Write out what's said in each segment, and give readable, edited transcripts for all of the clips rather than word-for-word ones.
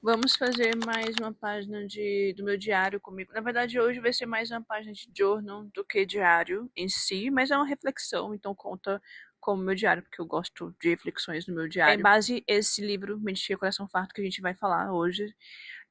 Vamos fazer mais uma página do meu diário comigo. Na verdade, hoje vai ser mais uma página de journal do que diário em si, mas é uma reflexão, então conta como meu diário, porque eu gosto de reflexões no meu diário. É em base a esse livro, Mente Coração Farto, que a gente vai falar hoje.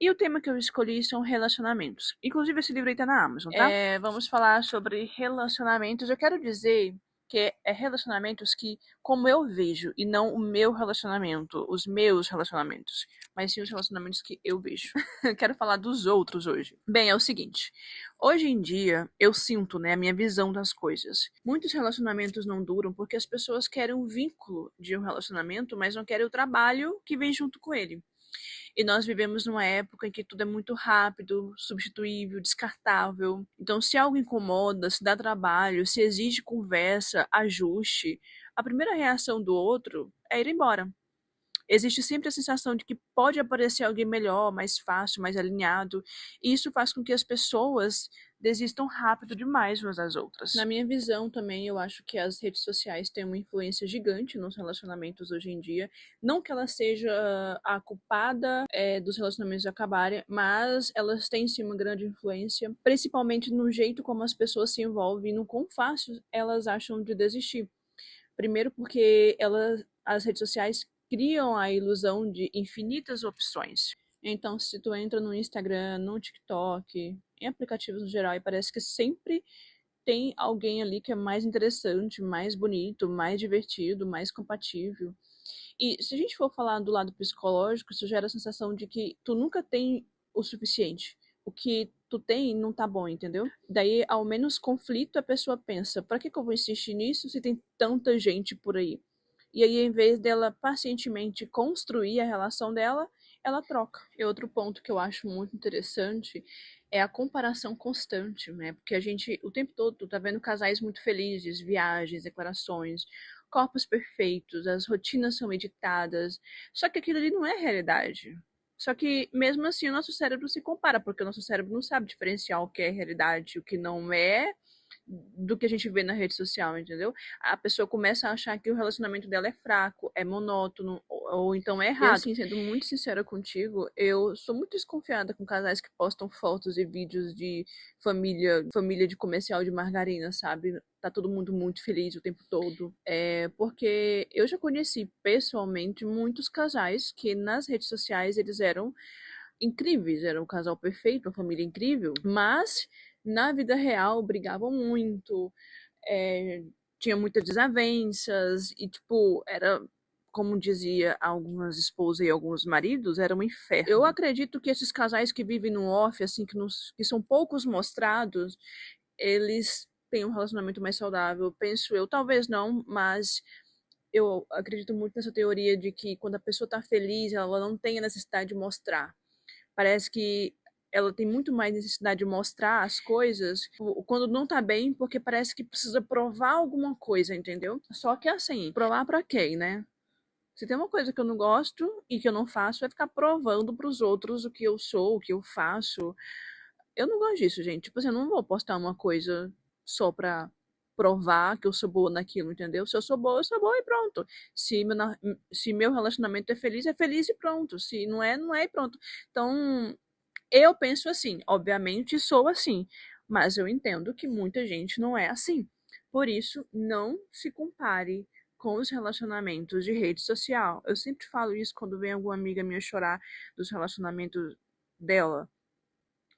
E o tema que eu escolhi são relacionamentos. Inclusive, esse livro aí tá na Amazon, tá? Vamos falar sobre relacionamentos. Eu quero dizer que é relacionamentos que, como eu vejo, e não o meu relacionamento, os meus relacionamentos, mas sim os relacionamentos que eu vejo. Quero falar dos outros hoje. Bem, é o seguinte, hoje em dia eu sinto, né, a minha visão das coisas. Muitos relacionamentos não duram porque as pessoas querem um vínculo de um relacionamento, mas não querem o trabalho que vem junto com ele. E nós vivemos numa época em que tudo é muito rápido, substituível, descartável. Então, se algo incomoda, se dá trabalho, se exige conversa, ajuste, a primeira reação do outro é ir embora. Existe sempre a sensação de que pode aparecer alguém melhor, mais fácil, mais alinhado, e isso faz com que as pessoas desistam rápido demais umas das outras. Na minha visão também, eu acho que as redes sociais têm uma influência gigante nos relacionamentos hoje em dia. Não que ela seja a culpada dos relacionamentos acabarem, mas elas têm sim uma grande influência, principalmente no jeito como as pessoas se envolvem e no quão fácil elas acham de desistir. Primeiro porque as redes sociais criam a ilusão de infinitas opções. Então, se tu entra no Instagram, no TikTok, em aplicativos no geral, e parece que sempre tem alguém ali que é mais interessante, mais bonito, mais divertido, mais compatível. E se a gente for falar do lado psicológico, isso gera a sensação de que tu nunca tem o suficiente. O que tu tem não tá bom, entendeu? Daí, ao menos conflito, a pessoa pensa, pra que eu vou insistir nisso se tem tanta gente por aí? E aí, em vez dela pacientemente construir a relação dela, ela troca. E outro ponto que eu acho muito interessante é a comparação constante, né? Porque a gente, o tempo todo, tá vendo casais muito felizes, viagens, declarações, corpos perfeitos, as rotinas são editadas. Só que aquilo ali não é realidade. Só que, mesmo assim, o nosso cérebro se compara, porque o nosso cérebro não sabe diferenciar o que é realidade e o que não é do que a gente vê na rede social, entendeu? A pessoa começa a achar que o relacionamento dela é fraco, é monótono, ou então é errado. E assim, sendo muito sincera contigo, eu sou muito desconfiada com casais que postam fotos e vídeos de família de comercial de margarina, sabe? Tá todo mundo muito feliz o tempo todo. Porque eu já conheci pessoalmente muitos casais que nas redes sociais eles eram incríveis, era um casal perfeito, uma família incrível, mas na vida real brigavam muito, é, tinha muitas desavenças e tipo, era como dizia algumas esposas e alguns maridos, era um inferno. Eu acredito que esses casais que vivem no off, assim, que são poucos mostrados, eles têm um relacionamento mais saudável, penso eu. Talvez não, mas eu acredito muito nessa teoria de que quando a pessoa tá feliz, ela não tem a necessidade de mostrar. Parece que ela tem muito mais necessidade de mostrar as coisas quando não tá bem, porque parece que precisa provar alguma coisa, entendeu? Só que assim, provar pra quem, né? Se tem uma coisa que eu não gosto e que eu não faço, é ficar provando pros outros o que eu sou, o que eu faço. Eu não gosto disso, gente. Tipo assim, eu não vou postar uma coisa só pra provar que eu sou boa naquilo, entendeu? Se eu sou boa e pronto. Se meu relacionamento é feliz e pronto. Se não é, não é e pronto. Então, eu penso assim, obviamente sou assim, mas eu entendo que muita gente não é assim. Por isso, não se compare com os relacionamentos de rede social. Eu sempre falo isso quando vem alguma amiga minha chorar dos relacionamentos dela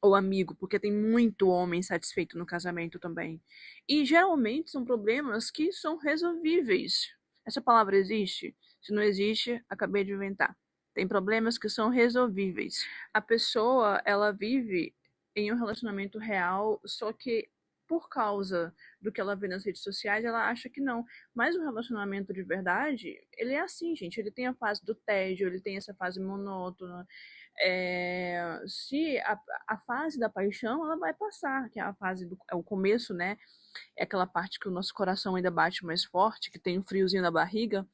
ou amigo, porque tem muito homem insatisfeito no casamento também. E geralmente são problemas que são resolvíveis. Essa palavra existe? Se não existe, acabei de inventar. Tem problemas que são resolvíveis. A pessoa, ela vive em um relacionamento real, só que por causa do que ela vê nas redes sociais, ela acha que não. Mas o relacionamento de verdade, ele é assim, gente. Ele tem a fase do tédio, ele tem essa fase monótona. Se a fase da paixão, ela vai passar, que é a fase é o começo, né? É aquela parte que o nosso coração ainda bate mais forte, que tem um friozinho na barriga.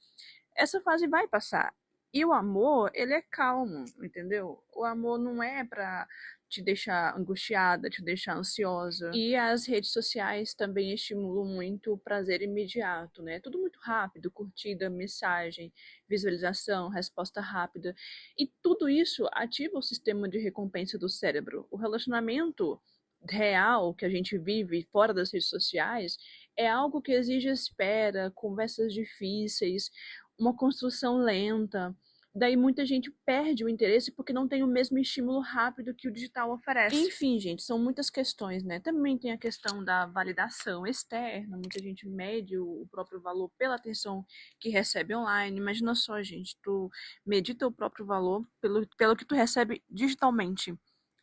Essa fase vai passar. E o amor, ele é calmo, entendeu? O amor não é pra te deixar angustiada, te deixar ansiosa. E as redes sociais também estimulam muito o prazer imediato, né? Tudo muito rápido, curtida, mensagem, visualização, resposta rápida. E tudo isso ativa o sistema de recompensa do cérebro. O relacionamento real que a gente vive fora das redes sociais é algo que exige espera, conversas difíceis, uma construção lenta. Daí muita gente perde o interesse porque não tem o mesmo estímulo rápido que o digital oferece. Enfim, gente, são muitas questões, né? Também tem a questão da validação externa, muita gente mede o próprio valor pela atenção que recebe online. Imagina só, gente, tu medita o próprio valor pelo que tu recebe digitalmente,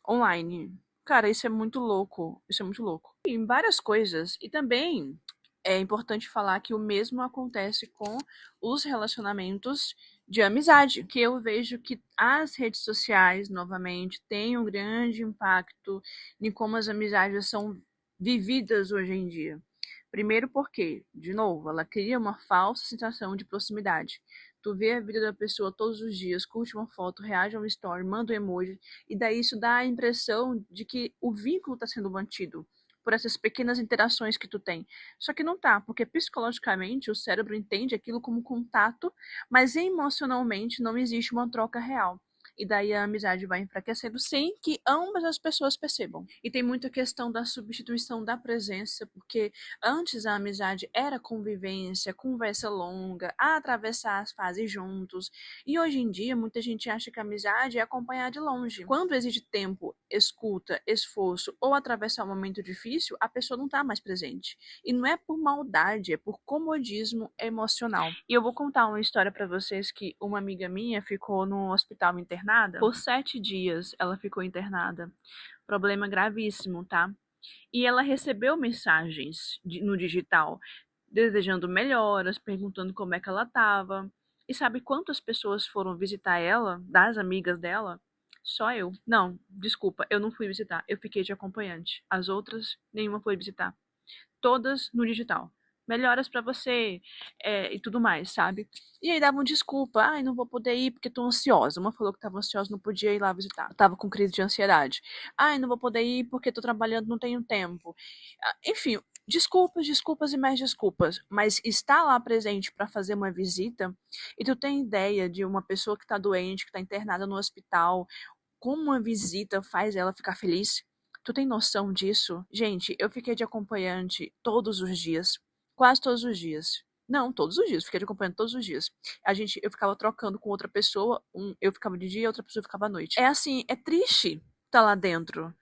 online. Cara, isso é muito louco, isso é muito louco. Em várias coisas, e também é importante falar que o mesmo acontece com os relacionamentos de amizade, que eu vejo que as redes sociais, novamente, têm um grande impacto em como as amizades são vividas hoje em dia. Primeiro porque, de novo, ela cria uma falsa sensação de proximidade. Tu vê a vida da pessoa todos os dias, curte uma foto, reage a uma story, manda um emoji, e daí isso dá a impressão de que o vínculo está sendo mantido por essas pequenas interações que tu tem. Só que não tá, porque psicologicamente o cérebro entende aquilo como contato, mas emocionalmente não existe uma troca real. E daí a amizade vai enfraquecendo sem que ambas as pessoas percebam. E tem muita questão da substituição da presença, porque antes a amizade era convivência, conversa longa, atravessar as fases juntos. E hoje em dia muita gente acha que a amizade é acompanhar de longe. Quando exige tempo, escuta, esforço ou atravessar um momento difícil, a pessoa não está mais presente. E não é por maldade, é por comodismo emocional. E eu vou contar uma história para vocês que uma amiga minha ficou no hospital internada. Por 7 dias ela ficou internada. Problema gravíssimo, tá? E ela recebeu mensagens no digital, desejando melhoras, perguntando como é que ela estava. E sabe quantas pessoas foram visitar ela, das amigas dela? Só eu. Não, desculpa, eu não fui visitar, eu fiquei de acompanhante. As outras, nenhuma foi visitar. Todas no digital. Melhoras pra você, e tudo mais, sabe? E aí davam desculpa, ai, não vou poder ir porque tô ansiosa. Uma falou que tava ansiosa, não podia ir lá visitar. Tava com crise de ansiedade. Ai, não vou poder ir porque tô trabalhando, não tenho tempo. Enfim, desculpas, desculpas e mais desculpas. Mas estar lá presente pra fazer uma visita e tu tem ideia de uma pessoa que tá doente, que tá internada no hospital, como uma visita faz ela ficar feliz? Tu tem noção disso? Gente, eu fiquei de acompanhante todos os dias. Quase todos os dias. Não, todos os dias. Fiquei de acompanhante todos os dias. Eu ficava trocando com outra pessoa. Eu ficava de dia, outra pessoa ficava à noite. É assim, é triste estar lá dentro.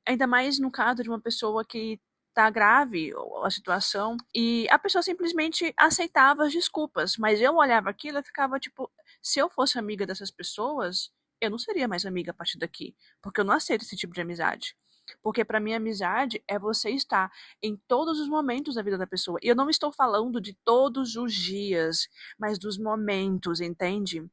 Ainda mais no caso de uma pessoa que tá grave a situação e a pessoa simplesmente aceitava as desculpas, mas eu olhava aquilo e ficava tipo, se eu fosse amiga dessas pessoas, eu não seria mais amiga a partir daqui, porque eu não aceito esse tipo de amizade. Porque para mim amizade é você estar em todos os momentos da vida da pessoa. E eu não estou falando de todos os dias, mas dos momentos, entende?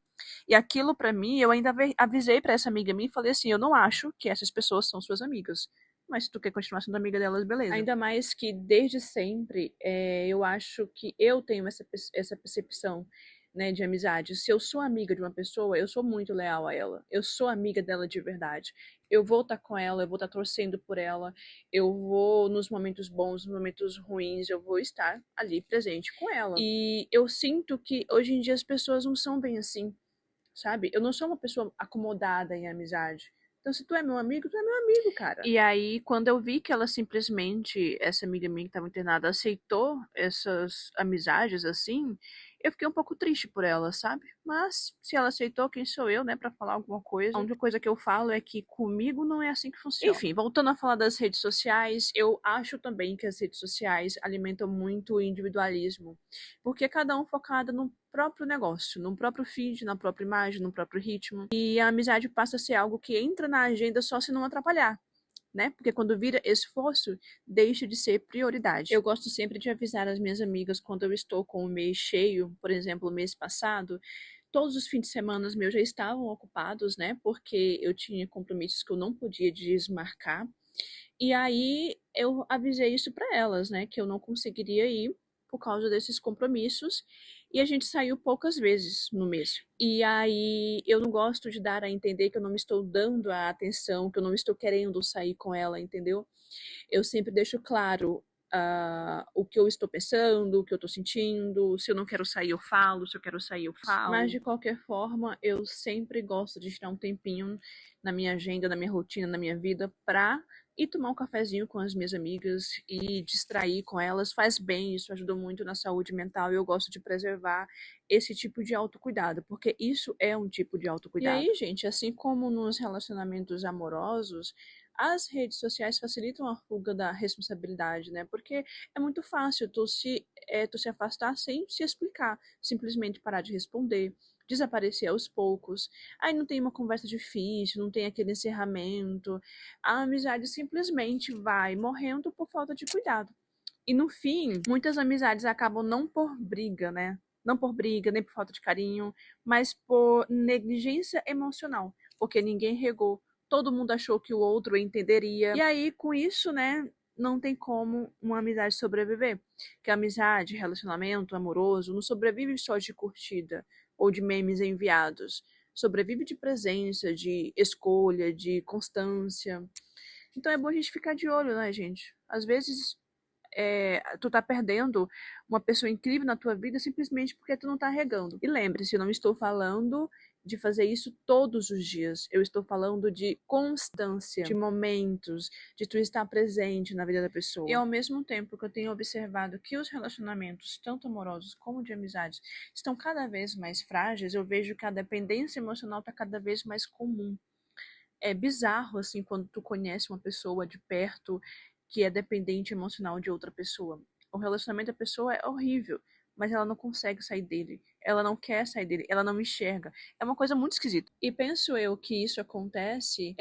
E aquilo pra mim, eu ainda avisei pra essa amiga minha e falei assim, eu não acho que essas pessoas são suas amigas. Mas se tu quer continuar sendo amiga delas, beleza. Ainda mais que desde sempre, eu acho que eu tenho essa percepção, né, de amizade. Se eu sou amiga de uma pessoa, eu sou muito leal a ela. Eu sou amiga dela de verdade. Eu vou estar com ela, eu vou estar torcendo por ela, eu vou nos momentos bons, nos momentos ruins, eu vou estar ali presente com ela. E eu sinto que hoje em dia as pessoas não são bem assim, sabe? Eu não sou uma pessoa acomodada em amizade. Então, se tu é meu amigo, tu é meu amigo, cara. E aí, quando eu vi que ela simplesmente, essa amiga minha que estava internada, aceitou essas amizades assim, eu fiquei um pouco triste por ela, sabe? Mas, se ela aceitou, quem sou eu, né, pra falar alguma coisa? A única coisa que eu falo é que comigo não é assim que funciona. Enfim, voltando a falar das redes sociais, eu acho também que as redes sociais alimentam muito o individualismo, porque cada um focado no próprio negócio, no próprio feed, na própria imagem, no próprio ritmo. E a amizade passa a ser algo que entra na agenda só se não atrapalhar, né? Porque quando vira esforço, deixa de ser prioridade. Eu gosto sempre de avisar as minhas amigas quando eu estou com o mês cheio, por exemplo, o mês passado, todos os fins de semana meus já estavam ocupados, né? Porque eu tinha compromissos que eu não podia desmarcar. E aí eu avisei isso para elas, né? Que eu não conseguiria ir por causa desses compromissos E a gente saiu poucas vezes no mês. E aí eu não gosto de dar a entender que eu não me estou dando a atenção, que eu não estou querendo sair com ela, entendeu? Eu sempre deixo claro o que eu estou pensando, o que eu estou sentindo. Se eu não quero sair, eu falo. Se eu quero sair, eu falo. Mas de qualquer forma, eu sempre gosto de tirar um tempinho na minha agenda, na minha rotina, na minha vida, pra ir tomar um cafezinho com as minhas amigas e distrair com elas. Faz bem, isso ajuda muito na saúde mental e eu gosto de preservar esse tipo de autocuidado, porque isso é um tipo de autocuidado. E aí, gente, assim como nos relacionamentos amorosos, as redes sociais facilitam a fuga da responsabilidade, né? Porque é muito fácil tu se afastar sem se explicar, simplesmente parar de responder, desaparecer aos poucos. Aí não tem uma conversa difícil, não tem aquele encerramento. A amizade simplesmente vai morrendo por falta de cuidado. E no fim, muitas amizades acabam não por briga, né? Não por briga, nem por falta de carinho, mas por negligência emocional, porque ninguém regou, todo mundo achou que o outro entenderia. E aí, com isso, né, não tem como uma amizade sobreviver. Que a amizade, relacionamento amoroso, não sobrevive só de curtida ou de memes enviados. Sobrevive de presença, de escolha, de constância. Então é bom a gente ficar de olho, né, gente? Às vezes tu tá perdendo uma pessoa incrível na tua vida simplesmente porque tu não tá regando. E lembre-se, eu não estou falando de fazer isso todos os dias. Eu estou falando de constância, de momentos, de tu estar presente na vida da pessoa. E ao mesmo tempo que eu tenho observado que os relacionamentos, tanto amorosos como de amizades, estão cada vez mais frágeis, eu vejo que a dependência emocional está cada vez mais comum. É bizarro, assim, quando tu conhece uma pessoa de perto que é dependente emocional de outra pessoa. O relacionamento da pessoa é horrível, mas ela não consegue sair dele. Ela não quer sair dele, ela não enxerga. É uma coisa muito esquisita. E penso eu que isso acontece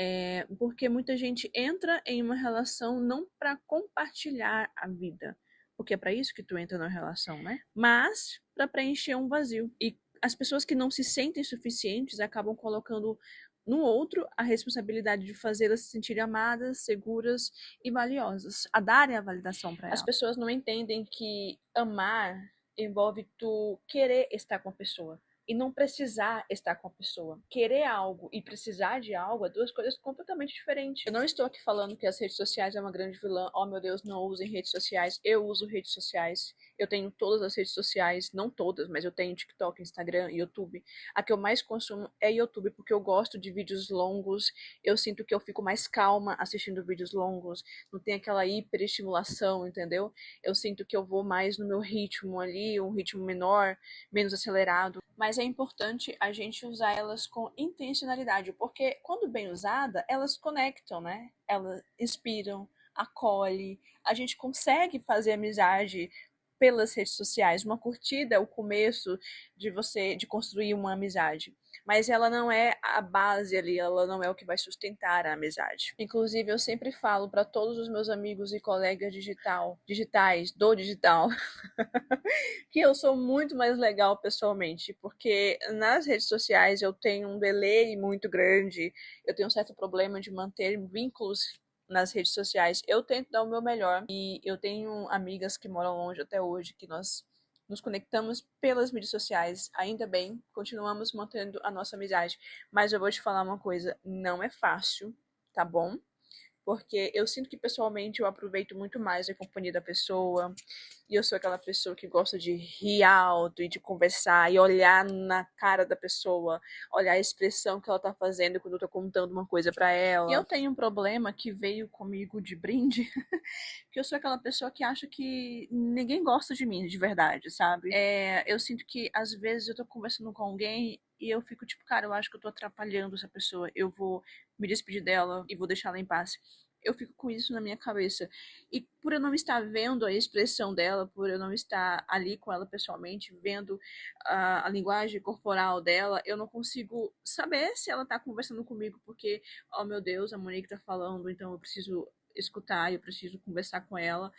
porque muita gente entra em uma relação não para compartilhar a vida, porque é para isso que tu entra na relação, né? Mas para preencher um vazio. E as pessoas que não se sentem suficientes acabam colocando no outro a responsabilidade de fazê-las se sentirem amadas, seguras e valiosas, a darem a validação para elas. As pessoas não entendem que amar envolve tu querer estar com a pessoa e não precisar estar com a pessoa. Querer algo e precisar de algo é duas coisas completamente diferentes. Eu não estou aqui falando que as redes sociais é uma grande vilã. Oh, meu Deus, não usem redes sociais. Eu uso redes sociais. Eu tenho todas as redes sociais, não todas, mas eu tenho TikTok, Instagram, YouTube. A que eu mais consumo é YouTube, porque eu gosto de vídeos longos. Eu sinto que eu fico mais calma assistindo vídeos longos. Não tem aquela hiperestimulação, entendeu? Eu sinto que eu vou mais no meu ritmo ali, um ritmo menor, menos acelerado. Mas é importante a gente usar elas com intencionalidade, porque quando bem usada, elas conectam, né? Elas inspiram, acolhem. A gente consegue fazer amizade pelas redes sociais. Uma curtida é o começo de construir uma amizade, mas ela não é a base ali, ela não é o que vai sustentar a amizade. Inclusive, eu sempre falo para todos os meus amigos e colegas digitais do digital, que eu sou muito mais legal pessoalmente, porque nas redes sociais eu tenho um delay muito grande, eu tenho um certo problema de manter vínculos nas redes sociais. Eu tento dar o meu melhor e eu tenho amigas que moram longe até hoje, que nós nos conectamos pelas mídias sociais. Ainda bem, continuamos mantendo a nossa amizade. Mas eu vou te falar uma coisa, não é fácil, tá bom? Porque eu sinto que pessoalmente eu aproveito muito mais a companhia da pessoa, e eu sou aquela pessoa que gosta de rir alto e de conversar e olhar na cara da pessoa, olhar a expressão que ela tá fazendo quando eu tô contando uma coisa pra ela. E eu tenho um problema que veio comigo de brinde, que eu sou aquela pessoa que acha que ninguém gosta de mim de verdade, sabe? Eu sinto que às vezes eu tô conversando com alguém e eu fico tipo, cara, eu acho que eu tô atrapalhando essa pessoa, eu vou me despedir dela e vou deixar ela em paz. Eu fico com isso na minha cabeça. E por eu não estar vendo a expressão dela, por eu não estar ali com ela pessoalmente, vendo a linguagem corporal dela, eu não consigo saber se ela tá conversando comigo, porque, oh meu Deus, a Monique tá falando, então eu preciso escutar, eu preciso conversar com ela,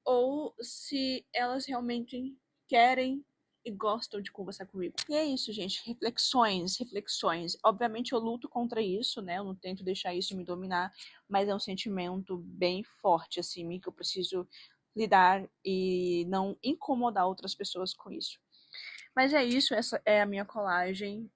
ou se elas realmente querem e gostam de conversar comigo. E é isso, gente. Reflexões, reflexões. Obviamente eu luto contra isso, né? Eu não tento deixar isso me dominar, mas é um sentimento bem forte, assim, em mim, que eu preciso lidar e não incomodar outras pessoas com isso. Mas é isso, essa é a minha colagem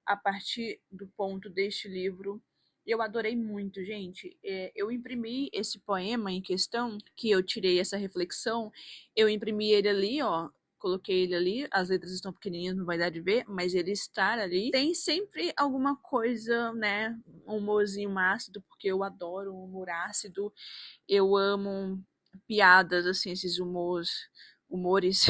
a partir do ponto deste livro. Eu adorei muito, gente. Eu imprimi esse poema em questão, que eu tirei essa reflexão, eu imprimi ele ali, ó. Coloquei ele ali, as letras estão pequenininhas, não vai dar de ver, mas ele está ali. Tem sempre alguma coisa, né? Um humorzinho ácido, porque eu adoro um humor ácido. Eu amo piadas, assim, esses humores.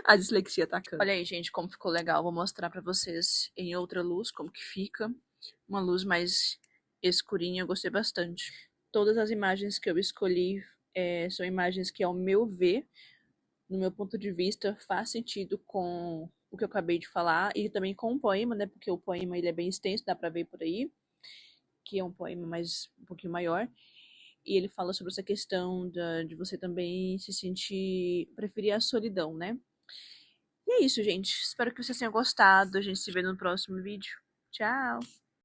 A dislexia atacando. Olha aí, gente, como ficou legal. Vou mostrar pra vocês em outra luz como que fica. Uma luz mais escurinha, eu gostei bastante. Todas as imagens que eu escolhi são imagens que, ao meu ver, no meu ponto de vista, faz sentido com o que eu acabei de falar e também com o poema, né? Porque o poema ele é bem extenso, dá pra ver por aí, que é um poema mais um pouquinho maior. E ele fala sobre essa questão de você também se sentir, preferir a solidão, né? E é isso, gente. Espero que vocês tenham gostado. A gente se vê no próximo vídeo. Tchau!